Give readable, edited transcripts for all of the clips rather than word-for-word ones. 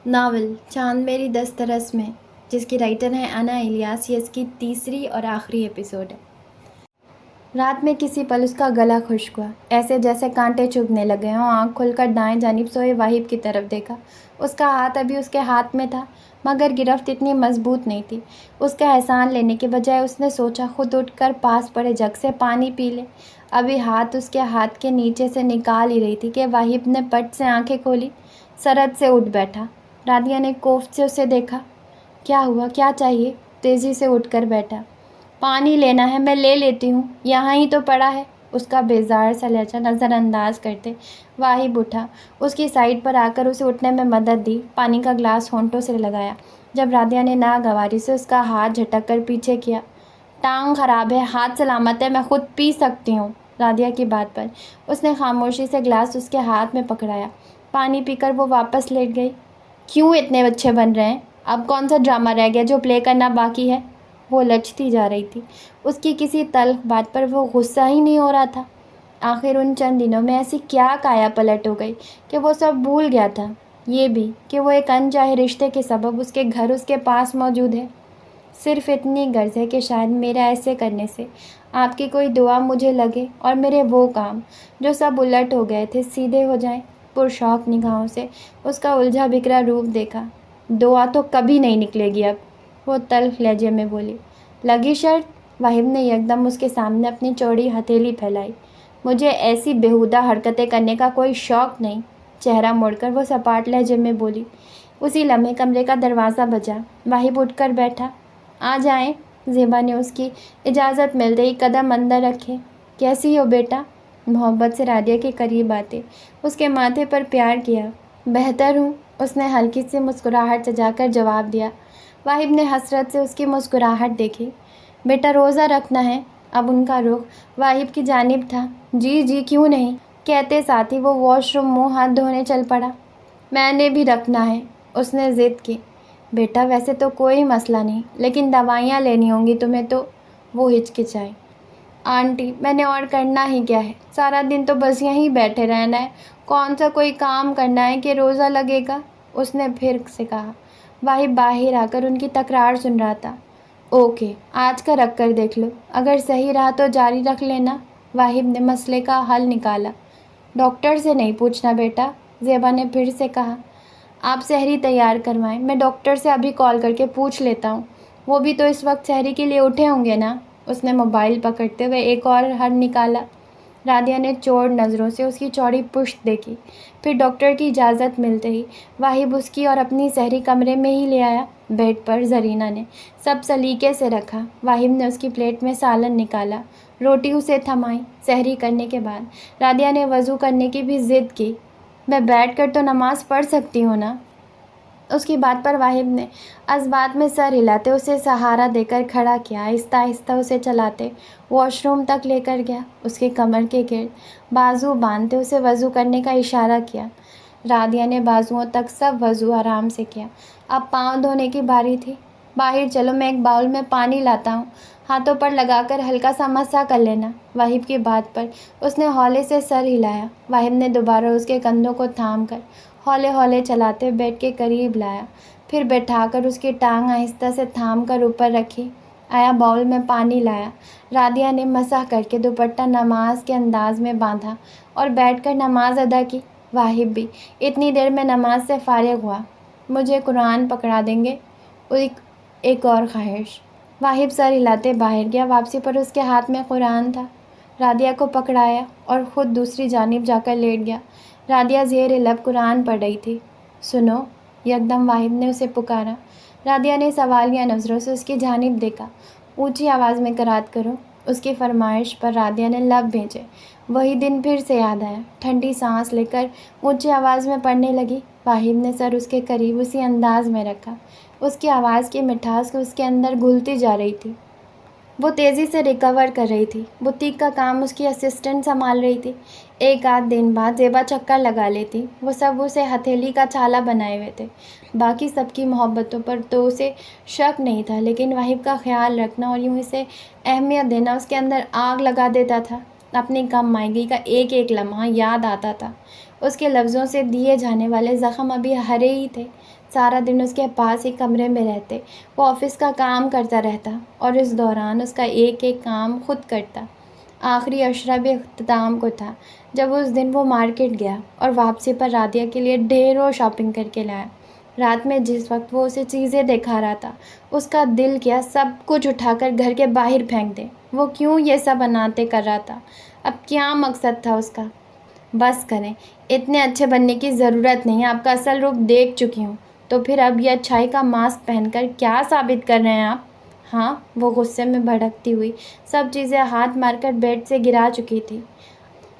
Novel چاند میری دسترس میں، جس کی رائٹر ہیں انا الیاس، یہ اس کی تیسری اور آخری ایپیسوڈ ہے۔ رات میں کسی پل اس کا گلا خشک ہوا، ایسے جیسے کانٹے چبھنے لگے ہوں۔ آنکھ کھول کر دائیں جانب سوئے واہب کی طرف دیکھا۔ اس کا ہاتھ ابھی اس کے ہاتھ میں تھا، مگر گرفت اتنی مضبوط نہیں تھی۔ اس کا احسان لینے کے بجائے اس نے سوچا خود اٹھ کر پاس پڑے جگ سے پانی پی لے۔ ابھی ہاتھ اس کے ہاتھ کے نیچے سے نکال ہی رہی تھی کہ واہب نے پٹ سے آنکھیں کھولی، سرعت سے اٹھ بیٹھا۔ رادیہ نے کوفت سے اسے دیکھا۔ کیا ہوا، کیا چاہیے؟ تیزی سے اٹھ کر بیٹھا۔ پانی لینا ہے، میں لے لیتی ہوں، یہاں ہی تو پڑا ہے۔ اس کا بیزار سا لہجہ نظر انداز کرتے واہب اٹھا، اس کی سائڈ پر آ کر اسے اٹھنے میں مدد دی، پانی کا گلاس ہونٹوں سے لگایا۔ جب رادیہ نے ناگواری سے اس کا ہاتھ جھٹک کر پیچھے کیا، ٹانگ خراب ہے، ہاتھ سلامت ہے، میں خود پی سکتی ہوں۔ رادیہ کی بات پر اس نے خاموشی سے گلاس اس کے ہاتھ میں پکڑایا۔ پانی پی کر وہ واپس لیٹ گئی۔ کیوں اتنے اچھے بن رہے ہیں؟ اب کون سا ڈرامہ رہ گیا جو پلے کرنا باقی ہے؟ وہ لچتی جا رہی تھی۔ اس کی کسی تلخ بات پر وہ غصہ ہی نہیں ہو رہا تھا۔ آخر ان چند دنوں میں ایسی کیا کایا پلٹ ہو گئی کہ وہ سب بھول گیا تھا؟ یہ بھی کہ وہ ایک انچاہے رشتے کے سبب اس کے گھر اس کے پاس موجود ہے۔ صرف اتنی غرض ہے کہ شاید میرا ایسے کرنے سے آپ کی کوئی دعا مجھے لگے اور میرے وہ کام جو سب الٹ ہو گئے تھے سیدھے ہو جائیں۔ پرشوق نگاہوں سے اس کا الجھا بکھرا روپ دیکھا۔ دعا تو کبھی نہیں نکلے گی اب، وہ تلخ لہجے میں بولی۔ لگی شرط؟ واہب نے یکدم اس کے سامنے اپنی چوڑی ہتھیلی پھیلائی۔ مجھے ایسی بیہودہ حرکتیں کرنے کا کوئی شوق نہیں، چہرہ موڑ کر وہ سپاٹ لہجے میں بولی۔ اسی لمحے کمرے کا دروازہ بجا۔ واہب اٹھ کر بیٹھا۔ آ جائیں، زیبا نے اس کی اجازت ملتے ہی قدم اندر رکھے۔ کیسی ہو بیٹا؟ محبت سے رادیہ کے قریب آتے اس کے ماتھے پر پیار کیا۔ بہتر ہوں، اس نے ہلکی سی مسکراہٹ سجا کر جواب دیا۔ واہب نے حسرت سے اس کی مسکراہٹ دیکھی۔ بیٹا روزہ رکھنا ہے؟ اب ان کا رخ واہب کی جانب تھا۔ جی جی، کیوں نہیں، کہتے ساتھ ہی وہ واش روم منہ ہاتھ دھونے چل پڑا۔ میں نے بھی رکھنا ہے، اس نے ضد کی۔ بیٹا ویسے تو کوئی مسئلہ نہیں، لیکن دوائیاں لینی ہوں گی تمہیں تو، وہ ہچکچائی۔ آنٹی میں نے اور کرنا ہی کیا ہے، سارا دن تو بس یہیں بیٹھے رہنا ہے، کون سا کوئی کام کرنا ہے کہ روزہ لگے گا، اس نے پھر سے کہا۔ واہب باہر آ کر ان کی تکرار سن رہا تھا۔ اوکے، آج کا رکھ کر دیکھ لو، اگر صحیح رہا تو جاری رکھ لینا۔ واہب نے مسئلے کا حل نکالا۔ ڈاکٹر سے نہیں پوچھنا بیٹا، زیبا نے پھر سے کہا۔ آپ سحری تیار کروائیں، میں ڈاکٹر سے ابھی کال کر کے پوچھ لیتا ہوں، وہ بھی تو اس وقت سحری کے لیے اٹھے ہوں گے نا۔ اس نے موبائل پکڑتے ہوئے ایک اور حل نکالا۔ رادیہ نے چوڑ نظروں سے اس کی چوڑی پشت دیکھی۔ پھر ڈاکٹر کی اجازت ملتے ہی واہب اس کی اور اپنی سحری کمرے میں ہی لے آیا۔ بیڈ پر زرینہ نے سب سلیقے سے رکھا۔ واہب نے اس کی پلیٹ میں سالن نکالا، روٹی اسے تھمائی۔ سحری کرنے کے بعد رادیہ نے وضو کرنے کی بھی ضد کی۔ میں بیٹھ کر تو نماز پڑھ سکتی ہوں نا؟ اس کی بات پر واہب نے اثبات میں سر ہلاتے اسے سہارا دے کر کھڑا کیا۔ آہستہ آہستہ اسے چلاتے واش روم تک لے کر گیا۔ اس کی کمر کے گرد بازو باندھتے اسے وضو کرنے کا اشارہ کیا۔ رادیہ نے بازوؤں تک سب وضو آرام سے کیا۔ اب پاؤں دھونے کی باری تھی۔ باہر چلو، میں ایک باؤل میں پانی لاتا ہوں، ہاتھوں پر لگا کر ہلکا سا مسح کر لینا۔ واہب کی بات پر اس نے ہولے سے سر ہلایا۔ واہب نے دوبارہ اس کے کندھوں کو تھام کر ہولے ہولے چلاتے بیڈ کے قریب لایا، پھر بیٹھا کر اس کی ٹانگ آہستہ سے تھام کر اوپر رکھی۔ آیا باؤل میں پانی لایا۔ رادیہ نے مسح کر کے دوپٹہ نماز کے انداز میں باندھا اور بیٹھ کر نماز ادا کی۔ واہب بھی اتنی دیر میں نماز سے فارغ ہوا۔ مجھے قرآن پکڑا دیں گے؟ ایک اور خواہش۔ واہب سر ہلاتے باہر گیا۔ واپسی پر اس کے ہاتھ میں قرآن تھا۔ رادیہ کو پکڑایا اور خود دوسری جانب جا کر لیٹ گیا۔ رادیہ زیر لب قرآن پڑھ رہی تھی۔ سنو، یکدم واہب نے اسے پکارا۔ رادیہ نے سوالیہ نظروں سے اس کی جانب دیکھا۔ اونچی آواز میں قرأت کرو، اس کی فرمائش پر رادیہ نے لب بھیجے۔ وہی دن پھر سے یاد آیا۔ ٹھنڈی سانس لے کر اونچی آواز میں پڑھنے لگی۔ واہب نے سر اس کے قریب اسی انداز میں رکھا۔ اس کی آواز کی مٹھاس اس کے اندر گھلتی جا رہی تھی۔ وہ تیزی سے ریکور کر رہی تھی۔ بوتیک کا کام اس کی اسسٹنٹ سنبھال رہی تھی۔ ایک آدھ دن بعد زیبا چکر لگا لیتی۔ وہ سب اسے ہتھیلی کا چھالا بنائے ہوئے تھے۔ باقی سب کی محبتوں پر تو اسے شک نہیں تھا، لیکن واہب کا خیال رکھنا اور یوں اسے اہمیت دینا اس کے اندر آگ لگا دیتا تھا۔ اپنی کم مائگی کا ایک ایک لمحہ یاد آتا تھا۔ اس کے لفظوں سے دیے جانے والے زخم ابھی ہرے ہی تھے۔ سارا دن اس کے پاس ہی کمرے میں رہتے، وہ آفس کا کام کرتا رہتا اور اس دوران اس کا ایک ایک کام خود کرتا۔ آخری اشرہ بھی اختتام کو تھا جب اس دن وہ مارکیٹ گیا اور واپسی پر رادیہ کے لیے ڈھیروں شاپنگ کر کے لایا۔ رات میں جس وقت وہ اسے چیزیں دکھا رہا تھا، اس کا دل کیا سب کچھ اٹھا کر گھر کے باہر پھینک دے۔ وہ کیوں یہ سب اناتے کر رہا تھا؟ اب کیا مقصد تھا اس کا؟ بس کریں، اتنے اچھے بننے کی ضرورت نہیں، آپ کا اصل روپ دیکھ چکی ہوں۔ تو پھر اب یہ اچھائی کا ماسک پہن کر کیا ثابت کر رہے ہیں آپ؟ ہاں، وہ غصے میں بھڑکتی ہوئی سب چیزیں ہاتھ مار کر بیڈ سے گرا چکی تھی۔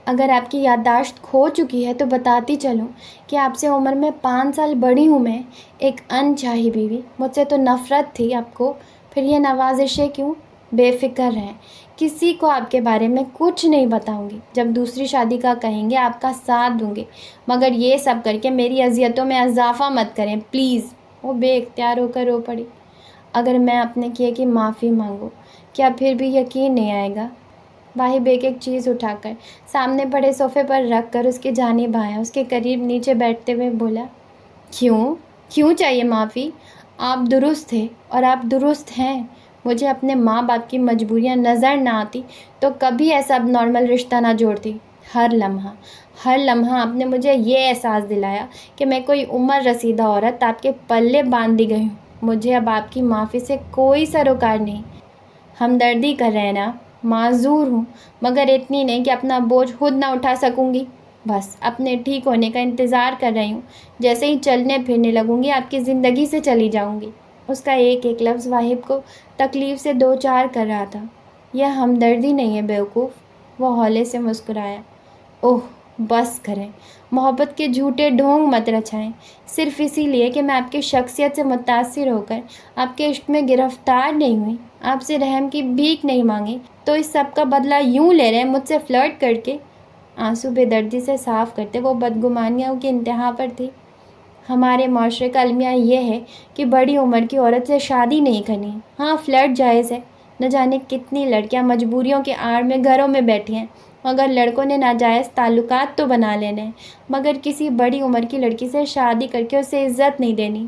اگر آپ کی یادداشت کھو چکی ہے تو بتاتی چلوں کہ آپ سے عمر میں 5 سال بڑی ہوں میں، ایک انچاہی بیوی۔ مجھ سے تو نفرت تھی آپ کو، پھر یہ نوازشیں کیوں؟ بے فکر رہیں، کسی کو آپ کے بارے میں کچھ نہیں بتاؤں گی۔ جب دوسری شادی کا کہیں گے آپ کا ساتھ دوں گی، مگر یہ سب کر کے میری اذیتوں میں اضافہ مت کریں پلیز۔ وہ بے اختیار ہو کر رو پڑی۔ اگر میں اپنے کیے کی معافی مانگوں، کیا پھر بھی یقین نہیں آئے گا؟ واہب ایک ایک چیز اٹھا کر سامنے پڑے صوفے پر رکھ کر اس کی جانب آیا، اس کے قریب نیچے بیٹھتے ہوئے بولا، کیوں چاہیے معافی؟ آپ درست تھے اور آپ درست ہیں۔ مجھے اپنے ماں باپ کی مجبوریاں نظر نہ آتی تو کبھی ایسا اب نارمل رشتہ نہ جوڑتی۔ ہر لمحہ آپ نے مجھے یہ احساس دلایا کہ میں کوئی عمر رسیدہ عورت آپ کے پلے باندھ دی گئی ہوں۔ مجھے اب آپ کی معافی سے کوئی سروکار نہیں۔ ہمدردی کر رہے ہیں نا؟ معذور ہوں، مگر اتنی نہیں کہ اپنا بوجھ خود نہ اٹھا سکوں گی۔ بس اپنے ٹھیک ہونے کا انتظار کر رہی ہوں، جیسے ہی چلنے پھرنے لگوں گی آپ کی زندگی سے چلی جاؤں گی۔ اس کا ایک ایک لفظ واہب کو تکلیف سے دو چار کر رہا تھا۔ یہ ہمدردی نہیں ہے بیوقوف، وہ ہولے سے مسکرایا۔ اوہ بس کریں، محبت کے جھوٹے ڈھونگ مت رچائیں۔ صرف اسی لیے کہ میں آپ کی شخصیت سے متاثر ہو کر آپ کے عشق میں گرفتار نہیں ہوئی، آپ سے رحم کی بھیک نہیں مانگی، تو اس سب کا بدلہ یوں لے رہے ہیں مجھ سے فلرٹ کر کے؟ آنسو بے دردی سے صاف کرتے وہ بدگمانیوں کی انتہا پر تھی۔ ہمارے معاشرے کا المیہ یہ ہے کہ بڑی عمر کی عورت سے شادی نہیں کرنی۔ ہاں، فلرٹ جائز ہے، نہ جانے کتنی لڑکیاں مجبوریوں کے آڑ میں گھروں میں بیٹھی ہیں، مگر لڑکوں نے ناجائز تعلقات تو بنا لینے ہیں، مگر کسی بڑی عمر کی لڑکی سے شادی کر کے اسے عزت نہیں دینی۔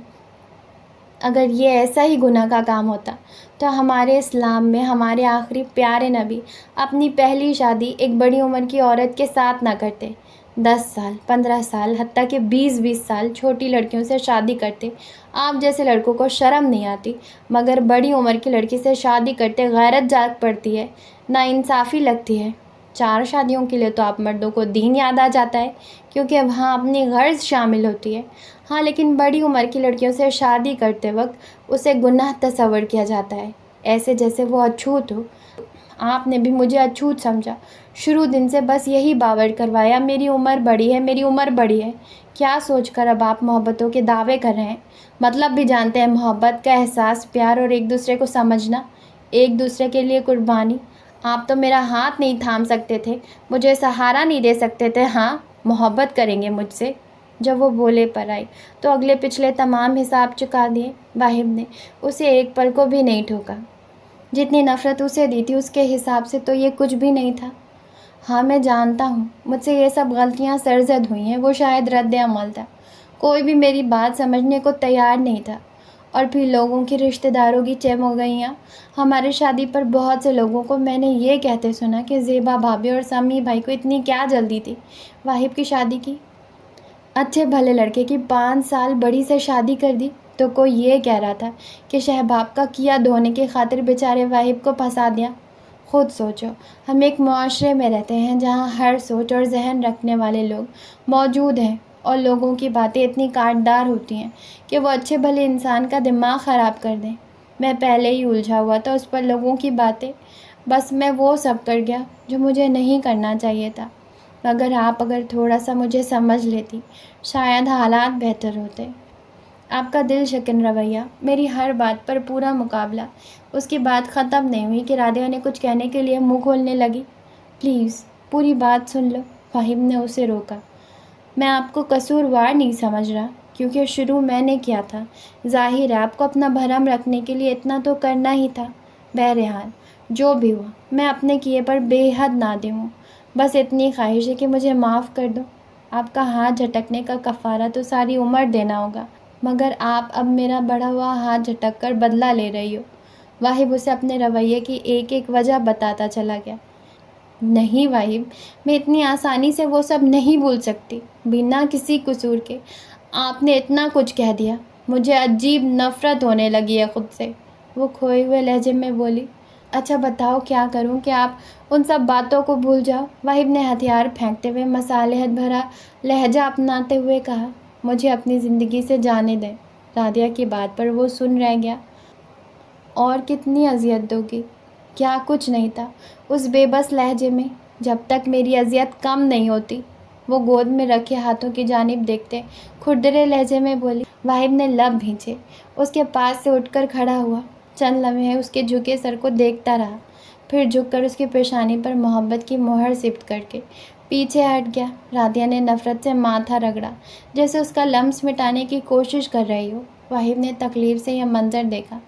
اگر یہ ایسا ہی گناہ کا کام ہوتا تو ہمارے اسلام میں ہمارے آخری پیارے نبی اپنی پہلی شادی ایک بڑی عمر کی عورت کے ساتھ نہ کرتے، 10 سال، 15 سال، حتیٰ کہ 20 سال چھوٹی لڑکیوں سے شادی کرتے۔ آپ جیسے لڑکوں کو شرم نہیں آتی، مگر بڑی عمر کی لڑکی سے شادی کرتے غیرت جاگ پڑتی ہے، ناانصافی لگتی ہے۔ 4 شادیوں کے لیے تو آپ مردوں کو دین یاد آ جاتا ہے، کیونکہ وہاں اپنی غرض شامل ہوتی ہے۔ ہاں، لیکن بڑی عمر کی لڑکیوں سے شادی کرتے وقت اسے گناہ تصور کیا جاتا ہے، ایسے جیسے وہ اچھوت ہو۔ آپ نے بھی مجھے اچھوت سمجھا، شروع دن سے بس یہی باور کروایا، میری عمر بڑی ہے، میری عمر بڑی ہے۔ کیا سوچ کر اب آپ محبتوں کے دعوے کر رہے ہیں؟ مطلب بھی جانتے ہیں محبت کا احساس، پیار اور ایک دوسرے کو سمجھنا، ایک دوسرے کے لیے قربانی۔ آپ تو میرا ہاتھ نہیں تھام سکتے تھے، مجھے سہارا نہیں دے سکتے تھے۔ ہاں، محبت کریں گے مجھ سے؟ جب وہ بولے پر آئی تو اگلے پچھلے تمام حساب چکا دیے۔ واہب نے اسے ایک پل کو بھی نہیں ٹھوکا۔ جتنی نفرت اسے دی تھی اس کے حساب سے تو یہ کچھ بھی نہیں تھا۔ ہاں، میں جانتا ہوں مجھ سے یہ سب غلطیاں سرزد ہوئی ہیں، وہ شاید رد عمل تھا، کوئی بھی میری بات سمجھنے کو تیار نہیں تھا۔ اور پھر لوگوں کی، رشتہ داروں کی چموگیاں۔ ہماری شادی پر بہت سے لوگوں کو میں نے یہ کہتے سنا کہ زیبا بھابھی اور سمی بھائی کو اتنی کیا جلدی تھی واہب کی شادی کی، اچھے بھلے لڑکے کی 5 سال بڑی سے شادی کر دی۔ تو کوئی یہ کہہ رہا تھا کہ شہباب کا کیا دھونے کی خاطر بیچارے واہب کو پھنسا دیا۔ خود سوچو، ہم ایک معاشرے میں رہتے ہیں جہاں ہر سوچ اور ذہن رکھنے والے لوگ موجود ہیں، اور لوگوں کی باتیں اتنی کاٹدار ہوتی ہیں کہ وہ اچھے بھلے انسان کا دماغ خراب کر دیں۔ میں پہلے ہی الجھا ہوا تھا اس پر لوگوں کی باتیں، بس میں وہ سب کر گیا جو مجھے نہیں کرنا چاہیے تھا، مگر آپ اگر تھوڑا سا مجھے سمجھ لیتی شاید حالات بہتر ہوتے۔ آپ کا دل شکن رویہ، میری ہر بات پر پورا مقابلہ۔ اس کی بات ختم نہیں ہوئی کہ رادیہ نے کچھ کہنے کے لیے منہ کھولنے لگی۔ پلیز پوری بات سن لو، واہب نے اسے روکا۔ میں آپ کو قصوروار نہیں سمجھ رہا، کیونکہ شروع میں نے کیا تھا۔ ظاہر ہے آپ کو اپنا بھرم رکھنے کے لیے اتنا تو کرنا ہی تھا۔ بہرحال جو بھی ہوا، میں اپنے کیے پر بے حد نادم ہوں۔ بس اتنی خواہش ہے کہ مجھے معاف کر دو۔ آپ کا ہاتھ جھٹکنے کا کفارہ تو ساری عمر دینا ہوگا، مگر آپ اب میرا بڑھا ہوا ہاتھ جھٹک کر بدلہ لے رہی ہو۔ واہب اسے اپنے رویے کی ایک ایک وجہ بتاتا چلا گیا۔ نہیں واہب، میں اتنی آسانی سے وہ سب نہیں بھول سکتی، بنا کسی قصور کے۔ آپ نے اتنا کچھ کہہ دیا، مجھے عجیب نفرت ہونے لگی ہے خود سے، وہ کھوئے ہوئے لہجے میں بولی۔ اچھا بتاؤ کیا کروں کہ آپ ان سب باتوں کو بھول جاؤ؟ واہب نے ہتھیار پھینکتے ہوئے مصالحت بھرا لہجہ اپناتے ہوئے کہا۔ مجھے اپنی زندگی سے جانے دیں۔ رادیہ کی بات پر وہ سن رہ گیا۔ اور کتنی اذیت دو گی؟ کیا کچھ نہیں تھا اس بے بس لہجے میں؟ جب تک میری اذیت کم نہیں ہوتی، وہ گود میں رکھے ہاتھوں کی جانب دیکھتے کھردرے لہجے میں بولی۔ واہب نے لب بھینچے، اس کے پاس سے اٹھ کر کھڑا ہوا، چند لمحے اس کے جھکے سر کو دیکھتا رہا، پھر جھک کر اس کی پیشانی پر محبت کی مہر سفت کر کے پیچھے ہٹ گیا۔ رادیہ نے نفرت سے ماتھا رگڑا، جیسے اس کا لمس مٹانے کی کوشش کر رہی ہو۔ واہب نے تکلیف سے یہ منظر دیکھا،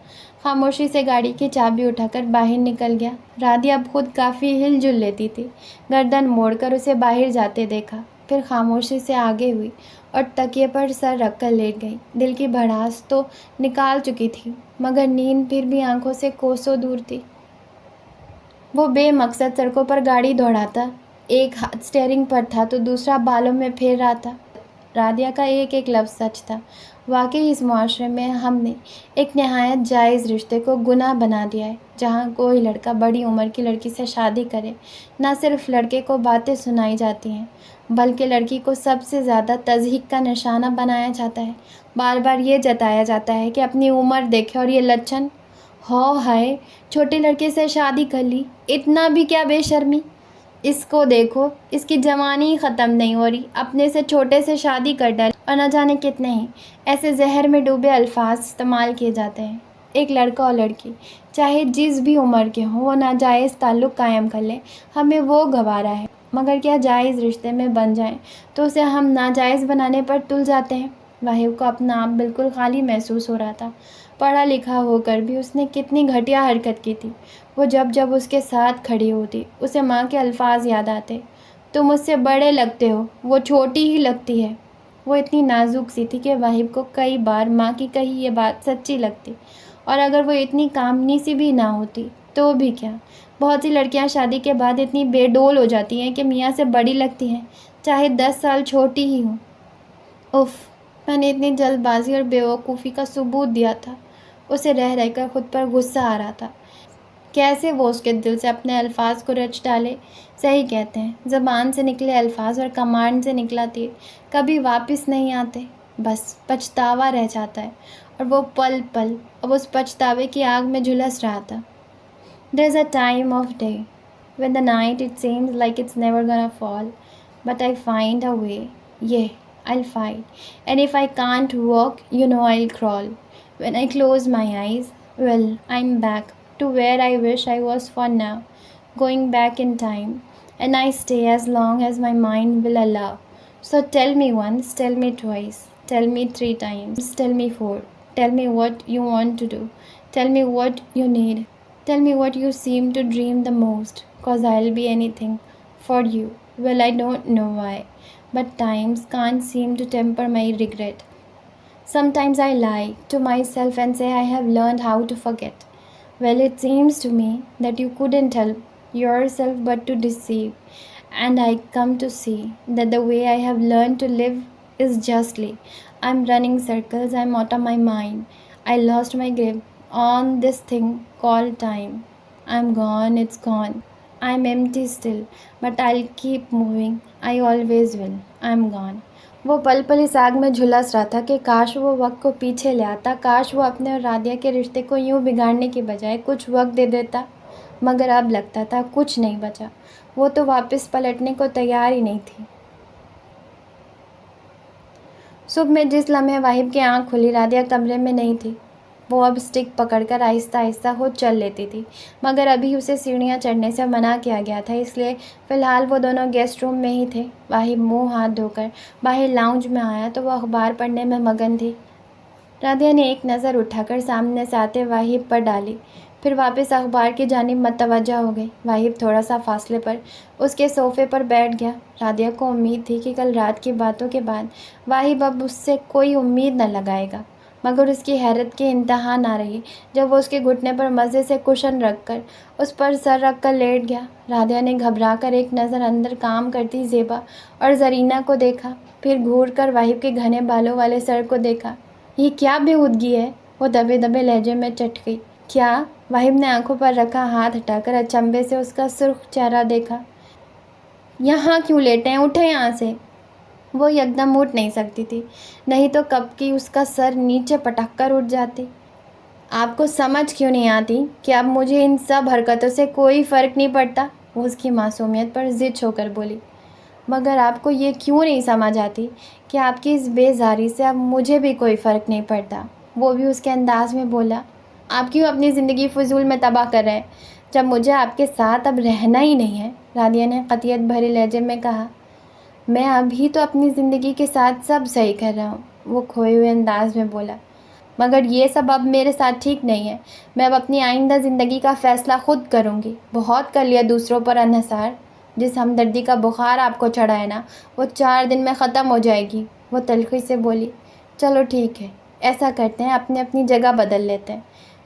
خاموشی سے گاڑی کی چابی اٹھا کر باہر نکل گیا۔ رادیہ اب خود کافی ہل جل لیتی تھی، گردن موڑ کر اسے باہر جاتے دیکھا، پھر خاموشی سے آگے ہوئی اور تکیے پر سر رکھ کر لیٹ گئی۔ دل کی بھڑاس تو نکال چکی تھی، مگر نیند پھر بھی آنکھوں سے کوسوں دور تھی۔ وہ بے مقصد سڑکوں پر گاڑی دوڑاتا، ایک ہاتھ اسٹیئرنگ پر تھا تو دوسرا بالوں میں پھیر رہا تھا۔ رادیہ کا ایک ایک لفظ سچ تھا۔ واقعی اس معاشرے میں ہم نے ایک نہایت جائز رشتے کو گناہ بنا دیا ہے، جہاں کوئی لڑکا بڑی عمر کی لڑکی سے شادی کرے، نہ صرف لڑکے کو باتیں سنائی جاتی ہیں، بلکہ لڑکی کو سب سے زیادہ تضحیک کا نشانہ بنایا جاتا ہے۔ بار بار یہ جتایا جاتا ہے کہ اپنی عمر دیکھے اور یہ لچھن، ہائے چھوٹے لڑکے سے شادی کر لی، اتنا بھی کیا بے شرمی! اس کو دیکھو، اس کی جوانی ہی ختم نہیں ہو رہی، اپنے سے چھوٹے سے شادی کر ڈالی، اور نہ جانے کتنے ہی ایسے زہر میں ڈوبے الفاظ استعمال کیے جاتے ہیں۔ ایک لڑکا اور لڑکی چاہے جس بھی عمر کے ہوں، وہ ناجائز تعلق قائم کر لیں، ہمیں وہ گوارا ہے، مگر کیا جائز رشتے میں بن جائیں تو اسے ہم ناجائز بنانے پر تل جاتے ہیں؟ واہب کو اپنا آپ بالکل خالی محسوس ہو رہا تھا۔ پڑھا لکھا ہو کر بھی اس نے کتنی گھٹیا حرکت کی تھی۔ وہ جب اس کے ساتھ کھڑی ہوتی، اسے ماں کے الفاظ یاد آتے، تم مجھ سے بڑے لگتے ہو، وہ چھوٹی ہی لگتی ہے۔ وہ اتنی نازک سی تھی کہ واہب کو کئی بار ماں کی کہی یہ بات سچی لگتی، اور اگر وہ اتنی کامنی سی بھی نہ ہوتی تو بھی کیا۔ بہت سی لڑکیاں شادی کے بعد اتنی بے ڈول ہو جاتی ہیں کہ میاں سے بڑی لگتی ہیں، چاہے 10 سال چھوٹی ہی ہوں۔ اف، میں نے اتنی جلد بازی اور بیوقوفی کا ثبوت دیا تھا۔ اسے رہ رہ کر خود پر غصہ آ رہا تھا۔ کیسے وہ اس کے دل سے اپنے الفاظ کو رچ ڈالے۔ صحیح کہتے ہیں، زبان سے نکلے الفاظ اور کمانڈ سے نکلا تیر کبھی واپس نہیں آتے، بس پچھتاوا رہ جاتا ہے، اور وہ پل پل اب اس پچھتاوے کی آگ میں جھلس رہا تھا۔ There's a time of day when the night it seems like it's never gonna fall, but I find a way. Yeah, I'll fight. And if I can't walk, I'll crawl. When I close my eyes, well, I'm back to where I wish I was for now, going back in time. And I stay as long as my mind will allow. So tell me once, tell me twice, tell me 3 times, tell me 4. Tell me what you want to do. Tell me what you need. Tell me what you seem to dream the most, 'cause I'll be anything for you. Well, I don't know why, but times can't seem to temper my regret. Sometimes I lie to myself and say I have learned how to forget. Well, it seems to me that you couldn't help yourself but to deceive. And I come to see that the way I have learned to live is justly. I'm running circles, I'm out of my mind. I lost my grip on this thing called time. I'm gone, it's gone. I'm empty still, but I'll keep moving. I always will. I'm gone. وہ پل پل اس آگ میں جھلس رہا تھا کہ کاش وہ وقت کو پیچھے لے آتا، کاش وہ اپنے اور رادیہ کے رشتے کو یوں بگاڑنے کے بجائے کچھ وقت دے دیتا، مگر اب لگتا تھا کچھ نہیں بچا۔ وہ تو واپس پلٹنے کو تیار ہی نہیں تھی۔ صبح میں جس لمحے واہب کی آنکھ کھلی، رادیہ کمرے میں نہیں تھی۔ وہ اب اسٹک پکڑ کر آہستہ آہستہ خود چل لیتی تھی، مگر ابھی اسے سیڑھیاں چڑھنے سے منع کیا گیا تھا، اس لیے فی الحال وہ دونوں گیسٹ روم میں ہی تھے۔ واہب منہ ہاتھ دھو کر باہر لاؤنج میں آیا تو وہ اخبار پڑھنے میں مگن تھی۔ رادیہ نے ایک نظر اٹھا کر سامنے سے آتے واہب پر ڈالی، پھر واپس اخبار کی جانب متوجہ ہو گئی۔ واحد تھوڑا سا فاصلے پر اس کے صوفے پر بیٹھ گیا۔ رادیہ کو امید تھی کہ کل رات کی باتوں کے بعد واحد اب اس سے کوئی امید نہ لگائے گا، مگر اس کی حیرت کی انتہا نہ رہی جب وہ اس کے گھٹنے پر مزے سے کشن رکھ کر اس پر سر رکھ کر لیٹ گیا۔ رادیہ نے گھبرا کر ایک نظر اندر کام کرتی زیبا اور زرینہ کو دیکھا، پھر گھور کر واحد کے گھنے بالوں والے سر کو دیکھا۔ یہ کیا بےہودگی ہے؟ وہ دبے دبے لہجے میں چٹ گئی۔ کیا؟ واحد نے آنکھوں پر رکھا ہاتھ ہٹا کر اچنبھے سے اس کا سرخ چہرہ دیکھا۔ یہاں کیوں لیٹے ہیں؟ اٹھے یہاں سے۔ وہ یکدم اٹھ نہیں سکتی تھی، نہیں تو کب کی اس کا سر نیچے پٹک کر اٹھ جاتی۔ آپ کو سمجھ کیوں نہیں آتی کہ اب مجھے ان سب حرکتوں سے کوئی فرق نہیں پڑتا؟ وہ اس کی معصومیت پر ضد ہو کر بولی۔ مگر آپ کو یہ کیوں نہیں سمجھ آتی کہ آپ کی اس بیزاری سے اب مجھے بھی کوئی فرق نہیں پڑتا؟ وہ بھی اس کے انداز میں بولا۔ آپ کیوں اپنی زندگی فضول میں تباہ کر رہے ہیں جب مجھے آپ کے ساتھ اب رہنا ہی نہیں ہے؟ رادیہ نے قطعیت بھرے لہجے میں کہا۔ میں ابھی تو اپنی زندگی کے ساتھ سب صحیح کر رہا ہوں، وہ کھوئے ہوئے انداز میں بولا، مگر یہ سب اب میرے ساتھ ٹھیک نہیں ہے۔ میں اب اپنی آئندہ زندگی کا فیصلہ خود کروں گی۔ بہت کر لیا دوسروں پر انحصار۔ جس ہمدردی کا بخار آپ کو چڑھا ہے نا، وہ 4 دن میں ختم ہو جائے گی، وہ تلخی سے بولی۔ چلو ٹھیک ہے، ایسا کرتے ہیں، اپنی اپنی جگہ بدل لیتے ہیں۔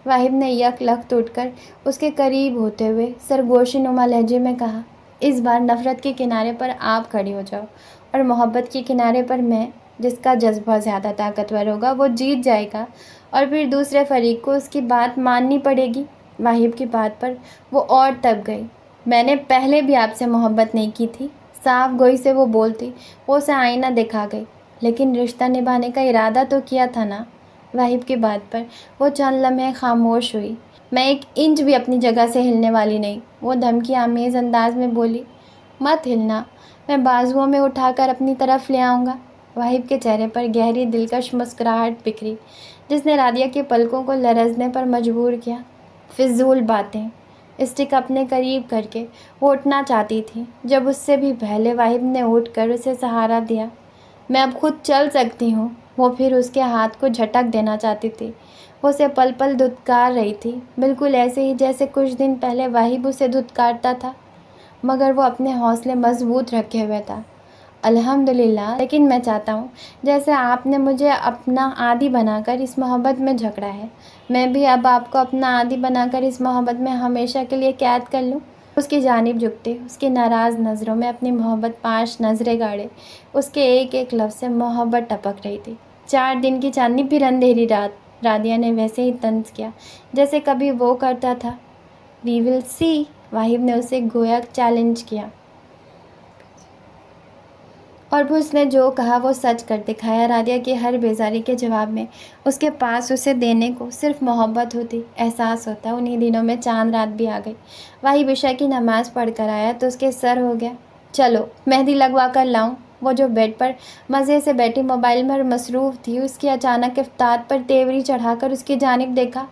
واحد نے یک لخت اٹھ کر اس کے قریب ہوتے ہوئے سرگوشی نما لہجے میں کہا۔ اس بار نفرت کے کنارے پر آپ کھڑی ہو جاؤ اور محبت کے کنارے پر میں۔ جس کا جذبہ زیادہ طاقتور ہوگا وہ جیت جائے گا، اور پھر دوسرے فریق کو اس کی بات ماننی پڑے گی۔ واحد کی بات پر وہ اور تب گئی۔ میں نے پہلے بھی آپ سے محبت نہیں کی تھی، صاف گوئی سے وہ بولتی۔ وہ اسے آئینہ دکھا گئی۔ لیکن رشتہ نبھانے کا ارادہ تو کیا تھا نا؟ واحد کی بات پر وہ چند لمحے خاموش ہوئی۔ میں 1 انچ بھی اپنی جگہ سے ہلنے والی نہیں، وہ دھمکی آمیز انداز میں بولی۔ مت ہلنا، میں بازوؤں میں اٹھا کر اپنی طرف لے آؤں گا۔ واحد کے چہرے پر گہری دلکش مسکراہٹ بکھری، جس نے رادیہ کے پلکوں کو لرزنے پر مجبور کیا۔ فضول باتیں۔ اسٹک اپنے قریب کر کے وہ اٹھنا چاہتی تھی جب اس سے بھی پہلے واحد نے اٹھ کر اسے سہارا دیا۔ میں اب خود چل سکتی ہوں۔ وہ پھر اس کے ہاتھ کو جھٹک دینا چاہتی تھی۔ وہ اسے پل پل دھتکار رہی تھی، بالکل ایسے ہی جیسے کچھ دن پہلے واحد اسے دھتکارتا تھا، مگر وہ اپنے حوصلے مضبوط رکھے ہوئے تھا۔ الحمدللہ، لیکن میں چاہتا ہوں جیسے آپ نے مجھے اپنا عادی بنا کر اس محبت میں جھگڑا ہے، میں بھی اب آپ کو اپنا عادی بنا کر اس محبت میں ہمیشہ کے لیے قید کر لوں۔ اس کی جانب جھکتے اس کی ناراض نظروں میں اپنی محبت پاش نظریں گاڑے اس کے ایک ایک لفظ سے محبت ٹپک رہی تھی۔ 4 دن کی چاندنی پھر اندھیری رات، رادیہ نے ویسے ہی طنز کیا جیسے کبھی وہ کرتا تھا۔ وی ول سی، واحد نے اسے گویا چیلنج کیا۔ اور پھر اس نے جو کہا وہ سچ کر دکھایا۔ رادیہ کی ہر بیزاری کے جواب میں اس کے پاس اسے دینے کو صرف محبت ہوتی۔ احساس ہوتا انہی دنوں میں چاند رات بھی آ گئی۔ واحد عشاء کی نماز پڑھ کر آیا تو اس کے سر ہو گیا۔ چلو مہندی لگوا کر لاؤں۔ وہ جو بیڈ پر مزے سے بیٹھی موبائل میں مصروف تھی، اس کی اچانک افتاد پر تیوری چڑھا کر اس کی جانب دیکھا۔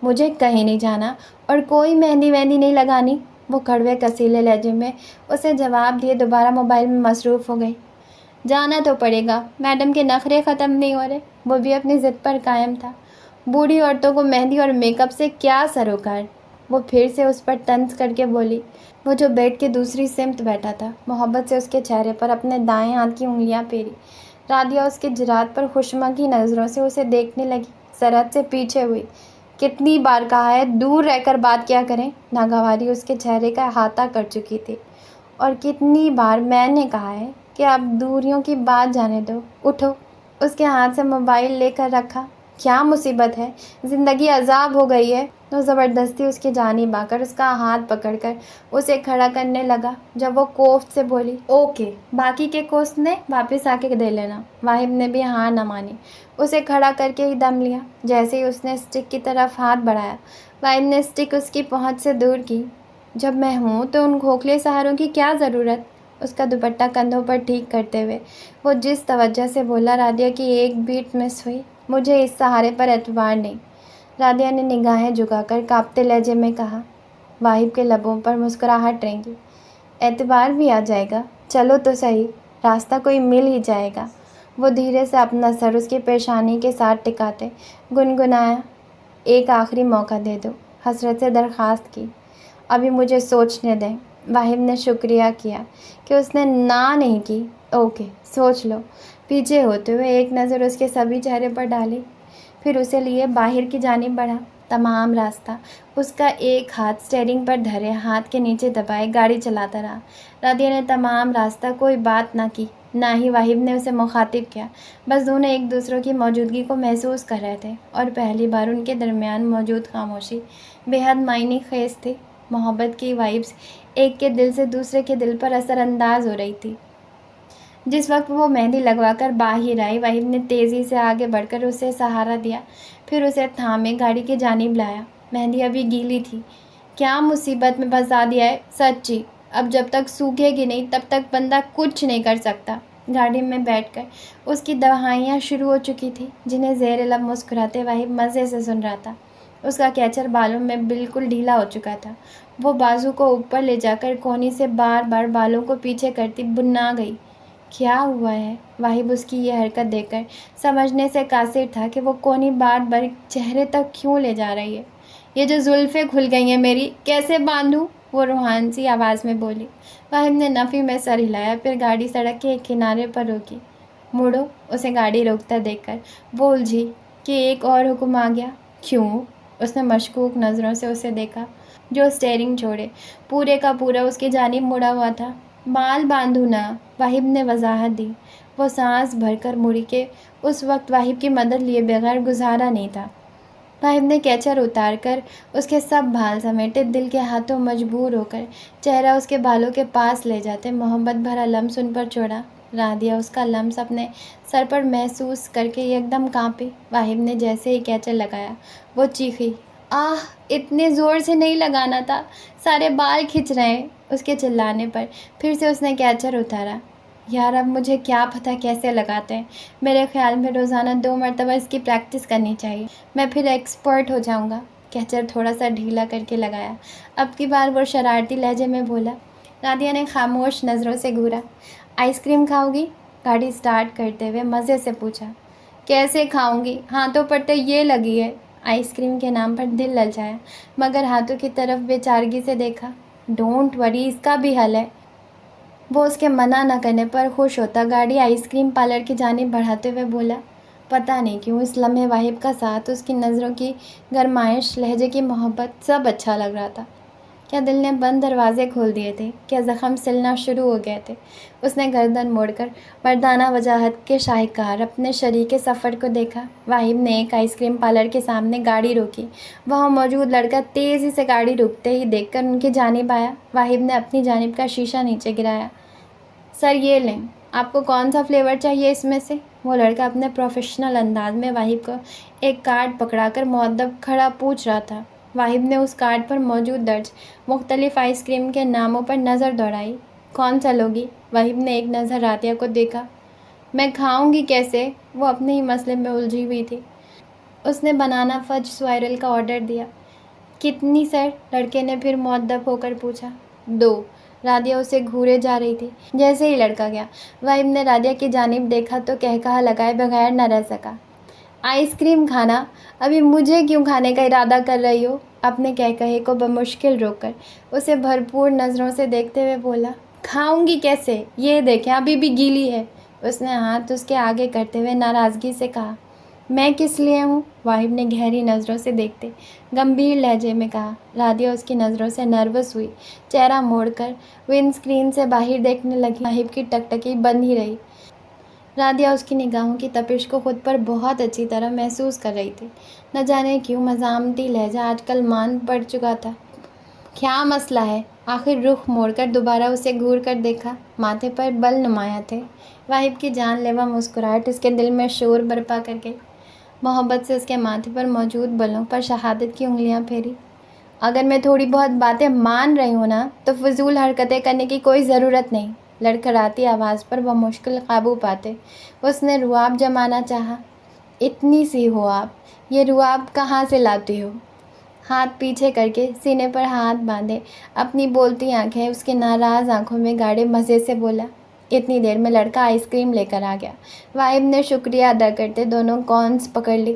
مجھے کہیں نہیں جانا اور کوئی مہندی وہندی نہیں لگانی، وہ کڑوے کسیلے لہجے میں اسے جواب دیے دوبارہ موبائل میں مصروف ہو گئی۔ جانا تو پڑے گا، میڈم کے نخرے ختم نہیں ہو رہے۔ وہ بھی اپنی ضد پر قائم تھا۔ بوڑھی عورتوں کو مہندی اور میک اپ سے کیا سروکار؟ وہ پھر سے اس پر طنز کر کے بولی۔ وہ جو بیڈ کے دوسری سمت بیٹھا تھا، محبت سے اس کے چہرے پر اپنے دائیں ہاتھ کی انگلیاں پھیری۔ رادیہ اس کے جرات پر خوشمکی نظروں سے اسے دیکھنے لگی، سرحد سے پیچھے ہوئی۔ کتنی بار کہا ہے دور رہ کر بات کیا کریں؟ ناگواری اس کے چہرے کا احاطہ کر چکی تھی۔ اور کتنی بار میں نے کہا ہے کہ اب دوریوں کی بات جانے دو، اٹھو۔ اس کے ہاتھ سے موبائل لے کر رکھا۔ کیا مصیبت ہے؟ زندگی عذاب ہو گئی ہے؟ وہ زبردستی اس کی جانب آ کر اس کا ہاتھ پکڑ کر اسے کھڑا کرنے لگا، جب وہ کوفت سے بولی، اوکے، باقی کے کوست نے واپس آ کے دے لینا۔ واحد نے بھی ہاں نہ مانی، اسے کھڑا کر کے ہی دم لیا۔ جیسے ہی اس نے اسٹک کی طرف ہاتھ بڑھایا، واحد نے اسٹک اس کی پہنچ سے دور کی۔ جب میں ہوں تو ان کھوکھلے سہاروں کی کیا ضرورت؟ اس کا دوپٹہ کندھوں پر ٹھیک کرتے ہوئے وہ جس توجہ سے بولا، رادیہ کی ایک بیٹ مس ہوئی۔ مجھے اس سہارے پر اعتبار نہیں، رادیہ نے نگاہیں جھکا کر کانپتے لہجے میں کہا۔ واحد کے لبوں پر مسکراہٹ رنگی۔ اعتبار بھی آ جائے گا، چلو تو صحیح، راستہ کوئی مل ہی جائے گا۔ وہ دھیرے سے اپنا سر اس کی پیشانی کے ساتھ ٹکاتے گنگنایا، ایک آخری موقع دے دو، حسرت سے درخواست کی۔ ابھی مجھے سوچنے دیں۔ واحد نے شکریہ کیا کہ اس نے نہ نہیں کی۔ اوکے، سوچ لو۔ پیچھے ہوتے ہوئے ایک نظر اس کے سبھی چہرے پر ڈالی، پھر اسے لیے باہر کی جانب بڑھا۔ تمام راستہ اس کا ایک ہاتھ اسٹیئرنگ پر دھرے ہاتھ کے نیچے دبائے گاڑی چلاتا رہا۔ رادیہ نے تمام راستہ کوئی بات نہ کی، نہ ہی واحد نے اسے مخاطب کیا۔ بس دونوں ایک دوسروں کی موجودگی کو محسوس کر رہے تھے، اور پہلی بار ان کے درمیان موجود خاموشی بے حد معنی خیز تھی۔ محبت کی وائبس ایک کے دل سے دوسرے کے دل پر اثر انداز ہو رہی تھی۔ جس وقت وہ مہندی لگوا کر باہر آئی، واحد نے تیزی سے آگے بڑھ کر اسے سہارا دیا، پھر اسے تھامے گاڑی کی جانب لایا۔ مہندی ابھی گیلی تھی۔ کیا مصیبت میں پھنسا دیا ہے سچی، اب جب تک سوکھے گی نہیں تب تک بندہ کچھ نہیں کر سکتا۔ گاڑی میں بیٹھ کر اس کی دہائیاں شروع ہو چکی تھی، جنہیں زیر لب مسکراتے واحد مزے سے سن رہا تھا۔ اس کا کیچر بالوں میں بالکل ڈھیلا ہو چکا تھا۔ وہ بازو کو اوپر لے جا کر کونی سے بار بار بالوں کو پیچھے کرتی بننا گئی۔ کیا ہوا ہے؟ واحد اس کی یہ حرکت دیکھ کر سمجھنے سے قاصر تھا کہ وہ کونی بار بار چہرے تک کیوں لے جا رہی ہے۔ یہ جو زلفیں کھل گئی ہیں میری، کیسے باندھوں؟ وہ روحان سی آواز میں بولی۔ واحد نے نفی میں سر ہلایا، پھر گاڑی سڑک کے ایک کنارے پر روکی۔ مڑو، اسے گاڑی روکتا دیکھ کر وہ الجھی کہ ایک اور حکم آ گیا۔ کیوں؟ اس نے مشکوک نظروں سے اسے دیکھا، جو اسٹیئرنگ چھوڑے پورے کا پورا اس کی جانب مڑا ہوا تھا۔ بال باندھو نا، واحد نے وضاحت دی۔ وہ سانس بھر کر مڑی کہ اس وقت واحد کی مدد لیے بغیر گزارا نہیں تھا۔ واحد نے کیچر اتار کر اس کے سب بال سمیٹے، دل کے ہاتھوں مجبور ہو کر چہرہ اس کے بالوں کے پاس لے جاتے محبت بھرا لمس ان پر چھوڑا۔ رادیہ اس کا لمس اپنے سر پر محسوس کر کے ایک دم کانپی۔ واحد نے جیسے ہی کیچر لگایا وہ چیخی، آہ، اتنے زور سے نہیں لگانا تھا، سارے بال کھنچ رہے ہیں۔ اس کے چلانے پر پھر سے اس نے کیچر اتارا۔ یار اب مجھے کیا پتہ کیسے لگاتے ہیں، میرے خیال میں روزانہ 2 مرتبہ اس کی پریکٹس کرنی چاہیے، میں پھر ایکسپرٹ ہو جاؤں گا۔ کیچر تھوڑا سا ڈھیلا کر کے لگایا۔ اب کی بار وہ شرارتی لہجے میں بولا۔ رادیہ نے خاموش نظروں سے گھورا۔ آئس کریم کھاؤ گی؟ گاڑی سٹارٹ کرتے ہوئے مزے سے پوچھا۔ کیسے کھاؤں گی، ہاتھوں پر تو یہ لگی ہے۔ آئس کریم کے نام پر دل للچایا، مگر ہاتھوں کی طرف بے چارگی سے دیکھا۔ ڈونٹ وری، اس کا بھی حل ہے۔ وہ اس کے منع نہ کرنے پر خوش ہوتا گاڑی آئس کریم پارلر کی جانب بڑھاتے ہوئے بولا۔ پتہ نہیں کیوں اس لمحے واحد کا ساتھ، اس کی نظروں کی گرمائش، لہجے کی محبت، سب اچھا لگ رہا تھا۔ کیا دل نے بند دروازے کھول دیے تھے؟ کیا زخم سلنا شروع ہو گئے تھے؟ اس نے گردن موڑ کر مردانہ وجاہت کے شاہکار اپنے شریک سفر کو دیکھا۔ واحد نے ایک آئس کریم پارلر کے سامنے گاڑی روکی۔ وہاں موجود لڑکا تیزی سے گاڑی رکتے ہی دیکھ کر ان کی جانب آیا۔ واحد نے اپنی جانب کا شیشہ نیچے گرایا۔ سر یہ لیں، آپ کو کون سا فلیور چاہیے اس میں سے؟ وہ لڑکا اپنے پروفیشنل انداز میں واحد کو ایک کارڈ پکڑا کر مؤدب کھڑا پوچھ رہا تھا۔ واحد نے اس کارڈ پر موجود درج مختلف آئس کریم کے ناموں پر نظر دوڑائی۔ کون سا لوگی؟ واحد نے ایک نظر رادیہ کو دیکھا۔ میں کھاؤں گی کیسے؟ وہ اپنے ہی مسئلے میں الجھی ہوئی تھی۔ اس نے بنانا فج سوائرل کا آرڈر دیا۔ کتنی سر؟ لڑکے نے پھر مؤدب ہو کر پوچھا۔ 2۔ رادیہ اسے گھورے جا رہی تھی۔ جیسے ہی لڑکا گیا، واحد نے رادیہ کی جانب دیکھا تو کہا لگائے بغیر نہ رہ سکا۔ آئس کریم کھانا؟ ابھی مجھے کیوں کھانے کا ارادہ کر رہی ہو؟ اپنے کہے کو بمشکل روک کر اسے بھرپور نظروں سے دیکھتے ہوئے بولا۔ کھاؤں گی کیسے؟ یہ دیکھیں ابھی بھی گیلی ہے۔ اس نے ہاتھ اس کے آگے کرتے ہوئے ناراضگی سے کہا۔ میں کس لیے ہوں؟ واحد نے گہری نظروں سے دیکھتے گمبھیر لہجے میں کہا۔ رادیہ اس کی نظروں سے نروس ہوئی، چہرہ موڑ کر ونڈ اسکرین سے باہر دیکھنے لگی۔ واحد کی ٹکٹکی بند ہی رہی۔ رادیہ اس کی نگاہوں کی تپش کو خود پر بہت اچھی طرح محسوس کر رہی تھی۔ نہ جانے کیوں مزاحمتی لہجہ آج کل مان پڑ چکا تھا۔ کیا مسئلہ ہے؟ آخر رخ موڑ کر دوبارہ اسے گھور کر دیکھا۔ ماتھے پر بل نمایاں تھے۔ واحد کی جان لیوا مسکراہٹ اس کے دل میں شور برپا کر گئی۔ محبت سے اس کے ماتھے پر موجود بلوں پر شہادت کی انگلیاں پھیری۔ اگر میں تھوڑی بہت باتیں مان رہی ہوں نا، تو فضول حرکتیں کرنے کی کوئی ضرورت نہیں۔ لڑکھڑاتی آواز پر وہ مشکل قابو پاتے اس نے رواب جمانا چاہا۔ اتنی سی ہو آپ، یہ رواب کہاں سے لاتی ہو؟ ہاتھ پیچھے کر کے سینے پر ہاتھ باندھے اپنی بولتی آنکھیں اس کے ناراض آنکھوں میں گاڑے مزے سے بولا۔ اتنی دیر میں لڑکا آئس کریم لے کر آ گیا۔ واحد نے شکریہ ادا کرتے دونوں کونس پکڑ لی۔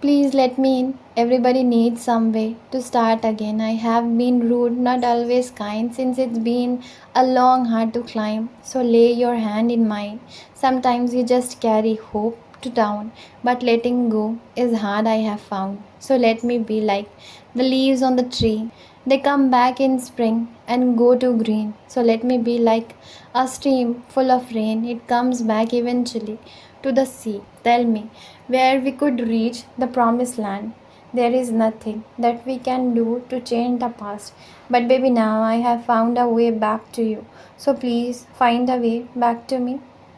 please let me in. Everybody needs some way to start again. I have been rude, not always kind, since it's been a long hard to climb. So lay your hand in mine. Sometimes you just carry hope to town, but letting go is hard, I have found. So let me be like the leaves on the tree. They come back in spring and go to green. So let me be like a stream full of rain. It comes back eventually to the sea. Tell me where we could reach the promised land. There is nothing that we can do to change the past. But baby, now I have found a way back to you. So please find a way back to me.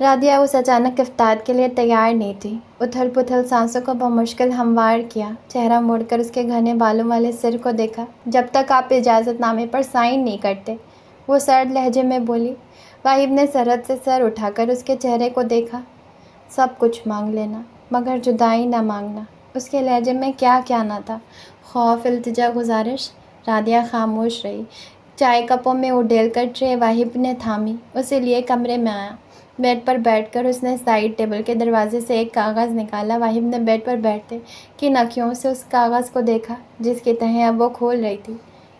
رادیہ اس اچانک افتاد کے لیے تیار نہیں تھی۔ اتھل پتھل سانسوں کو بمشکل ہموار کیا، چہرہ موڑ کر اس کے گھنے بالوں والے سر کو دیکھا۔ جب تک آپ اجازت نامے پر سائن نہیں کرتے، وہ سرد لہجے میں بولی۔ واہب نے سرحد سے سر اٹھا کر اس کے چہرے کو دیکھا۔ سب کچھ مانگ لینا مگر جدائی نہ مانگنا۔ اس کے لہجے میں کیا کیا نہ تھا، خوف، التجا، گزارش۔ رادیہ خاموش رہی۔ چائے کپوں میں اڈیل کر ٹرے واہب نے تھامی، اسے لیے کمرے میں آیا۔ بیڈ پر بیٹھ کر اس نے سائڈ ٹیبل کے دروازے سے ایک کاغذ نکالا۔ واہب نے بیڈ پر بیٹھتے کن اکھیوں سے اس کاغذ کو دیکھا جس کی تہیں اب وہ کھول رہی تھی۔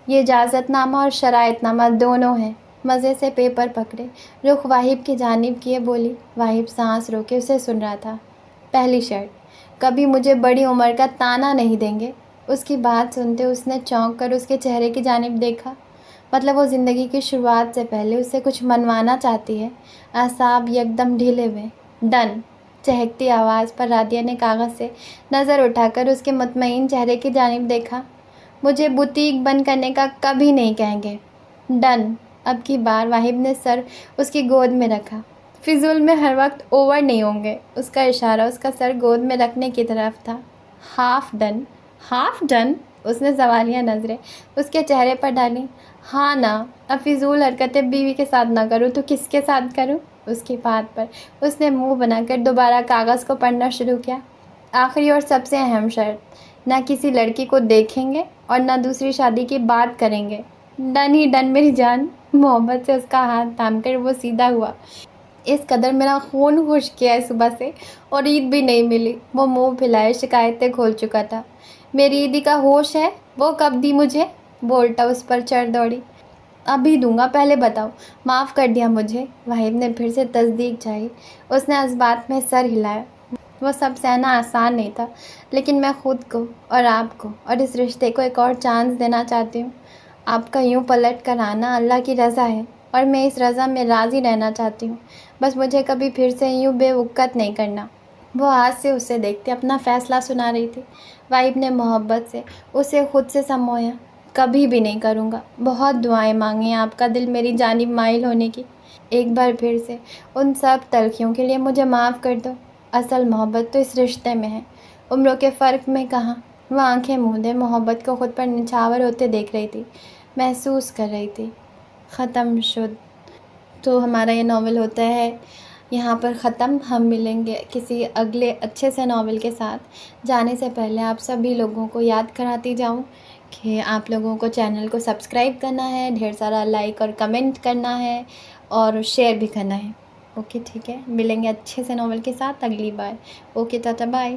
یہ اجازت نامہ اور شرائط نامہ دونوں ہیں۔ مزے سے پیپر پکڑے، رخ واہب کی جانب کیے بولی۔ واہب سانس روکے اسے سن رہا تھا۔ پہلی شرط، کبھی مجھے بڑی عمر کا طعنہ نہیں دیں گے۔ اس کی بات سنتے اس نے چونک کر اس کے چہرے کی جانب دیکھا۔ مطلب وہ زندگی کی شروعات سے پہلے اسے کچھ منوانا چاہتی ہے۔ اعصاب یکدم ڈھیلے ہوئے۔ ڈن، چہکتی آواز پر رادیہ نے کاغذ سے نظر اٹھا کر اس کے مطمئن چہرے کی جانب دیکھا۔ مجھے بوتیک بند کرنے کا کبھی نہیں کہیں گے۔ ڈن۔ اب کی بار واہب نے سر اس کی گود میں رکھا۔ فضول میں ہر وقت اوور نہیں ہوں گے۔ اس کا اشارہ اس کا سر گود میں رکھنے کی طرف تھا۔ Half done. Half done? اس نے سوالیہ نظریں اس کے چہرے پر ڈالی۔ ہاں نا، اب فضول حرکتیں بیوی کے ساتھ نہ کروں تو کس کے ساتھ کروں؟ اس کی بات پر اس نے منہ بنا کر دوبارہ کاغذ کو پڑھنا شروع کیا۔ آخری اور سب سے اہم شرط، نہ کسی لڑکی کو دیکھیں گے اور نہ دوسری شادی کی بات کریں گے۔ ڈن ہی ڈن میری جان۔ محبت سے اس کا ہاتھ تھام کر وہ سیدھا ہوا۔ اس قدر میرا خون خشک کیا ہے صبح سے، اور عید بھی نہیں ملی۔ وہ منہ پھیلائے شکایتیں کھول چکا تھا۔ میری عیدی کا ہوش ہے؟ وہ کب دی مجھے؟ وہ الٹا اس پر چڑھ دوڑی۔ ابھی دوں گا، پہلے بتاؤ، معاف کر دیا مجھے؟ واہب نے پھر سے تصدیق چاہی۔ اس نے اس بات میں سر ہلایا۔ وہ سب سہنا آسان نہیں تھا، لیکن میں خود کو اور آپ کو اور اس رشتے کو ایک اور چانس دینا چاہتی ہوں۔ آپ کا یوں پلٹ کر آنا اللہ کی رضا ہے، اور میں اس رضا میں راضی رہنا چاہتی ہوں۔ بس مجھے کبھی پھر سے یوں بے وقت نہیں کرنا۔ وہ ہاتھ سے اسے دیکھتے اپنا فیصلہ سنا رہی تھی۔ واہب نے محبت سے اسے خود سے سمویا۔ کبھی بھی نہیں کروں گا۔ بہت دعائیں مانگی آپ کا دل میری جانب مائل ہونے کی۔ ایک بار پھر سے ان سب تلخیوں کے لیے مجھے معاف کر دو۔ اصل محبت تو اس رشتے میں ہے، عمروں کے فرق میں کہاں۔ وہ آنکھیں موندے محبت کو خود پر نچھاور ہوتے دیکھ رہی تھی، محسوس کر رہی تھی۔ ختم شد۔ تو ہمارا یہ ناول ہوتا ہے یہاں پر ختم۔ ہم ملیں گے کسی اگلے اچھے سے ناول کے ساتھ۔ جانے سے پہلے آپ سبھی لوگوں کو یاد کراتی جاؤں کہ آپ لوگوں کو چینل کو سبسکرائب کرنا ہے، ڈھیر سارا لائک اور کمنٹ کرنا ہے اور شیئر بھی کرنا ہے۔ اوکے ٹھیک ہے، ملیں گے اچھے سے ناول کے ساتھ اگلی بار۔ Okay Tata bye.